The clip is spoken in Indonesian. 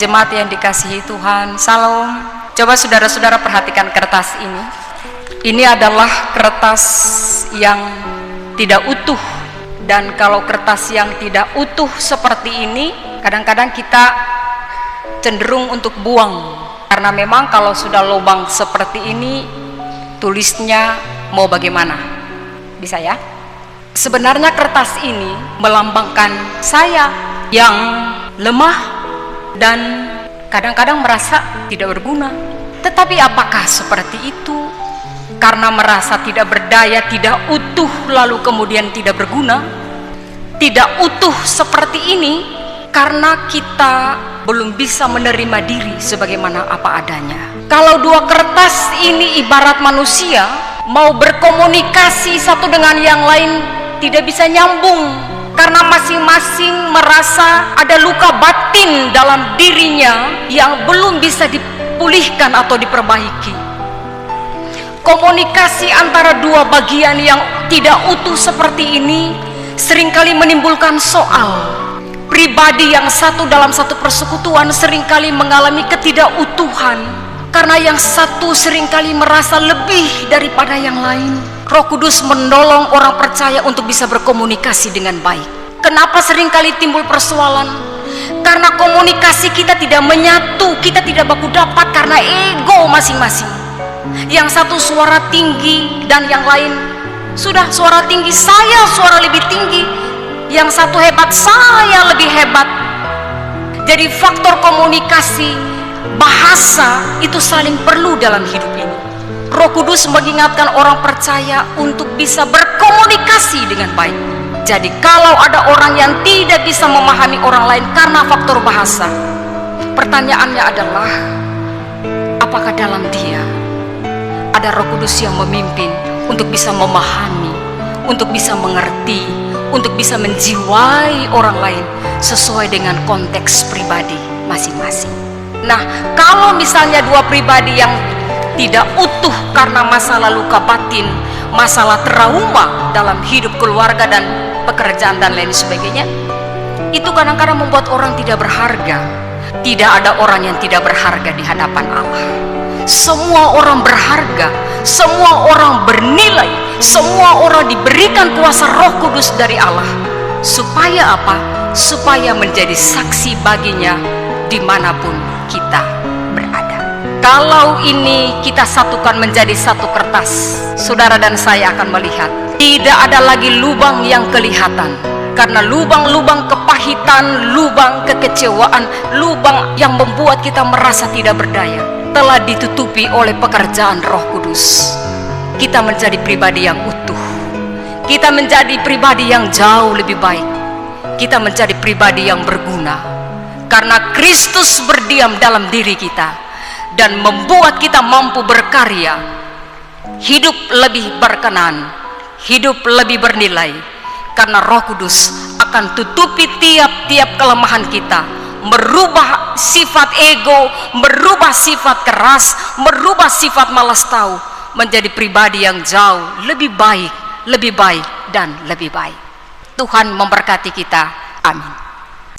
Jemaat yang dikasihi Tuhan, salam. Coba saudara-saudara perhatikan kertas ini. Ini adalah kertas yang tidak utuh. Dan kalau kertas yang tidak utuh seperti ini, kadang-kadang kita cenderung untuk buang. Karena memang kalau sudah lubang seperti ini, tulisnya mau bagaimana? Bisa ya? Sebenarnya kertas ini melambangkan saya yang lemah dan kadang-kadang merasa tidak berguna. Tetapi apakah seperti itu? Karena merasa tidak berdaya, tidak utuh, lalu kemudian tidak berguna? Tidak utuh seperti ini karena kita belum bisa menerima diri sebagaimana apa adanya. Kalau dua kertas ini ibarat manusia mau berkomunikasi satu dengan yang lain, tidak bisa nyambung karena masing-masing merasa ada luka batin dalam dirinya yang belum bisa dipulihkan atau diperbaiki. Komunikasi antara dua bagian yang tidak utuh seperti ini seringkali menimbulkan soal. Pribadi yang satu dalam satu persekutuan seringkali mengalami ketidakutuhan karena yang satu seringkali merasa lebih daripada yang lain. Roh Kudus menolong orang percaya untuk bisa berkomunikasi dengan baik. Kenapa seringkali timbul persoalan? Karena komunikasi kita tidak menyatu, kita tidak baku dapat karena ego masing-masing. Yang satu suara tinggi dan yang lain sudah suara tinggi, saya suara lebih tinggi. Yang satu hebat, saya lebih hebat. Jadi faktor komunikasi, bahasa itu saling perlu dalam hidup ini. Roh Kudus mengingatkan orang percaya untuk bisa berkomunikasi dengan baik. Jadi kalau ada orang yang tidak bisa memahami orang lain karena faktor bahasa, pertanyaannya adalah apakah dalam dia ada Roh Kudus yang memimpin untuk bisa memahami, untuk bisa mengerti, untuk bisa menjiwai orang lain sesuai dengan konteks pribadi masing-masing. Nah, kalau misalnya dua pribadi yang tidak utuh karena masalah luka batin, masalah trauma dalam hidup keluarga dan pekerjaan dan lain sebagainya, itu kadang-kadang membuat orang tidak berharga. Tidak ada orang yang tidak berharga di hadapan Allah. Semua orang berharga, semua orang bernilai, semua orang diberikan kuasa Roh Kudus dari Allah. Supaya apa? Supaya menjadi saksi baginya dimanapun kita berada. Kalau ini kita satukan menjadi satu kertas, saudara dan saya akan melihat tidak ada lagi lubang yang kelihatan. Karena lubang-lubang kepahitan, lubang kekecewaan, lubang yang membuat kita merasa tidak berdaya telah ditutupi oleh pekerjaan Roh Kudus. Kita menjadi pribadi yang utuh. Kita menjadi pribadi yang jauh lebih baik. Kita menjadi pribadi yang berguna. Karena Kristus berdiam dalam diri kita dan membuat kita mampu berkarya, hidup lebih berkenan, hidup lebih bernilai. Karena Roh Kudus akan tutupi tiap-tiap kelemahan kita, merubah sifat ego, merubah sifat keras, merubah sifat malas tahu menjadi pribadi yang jauh lebih baik dan lebih baik. Tuhan memberkati kita. Amin.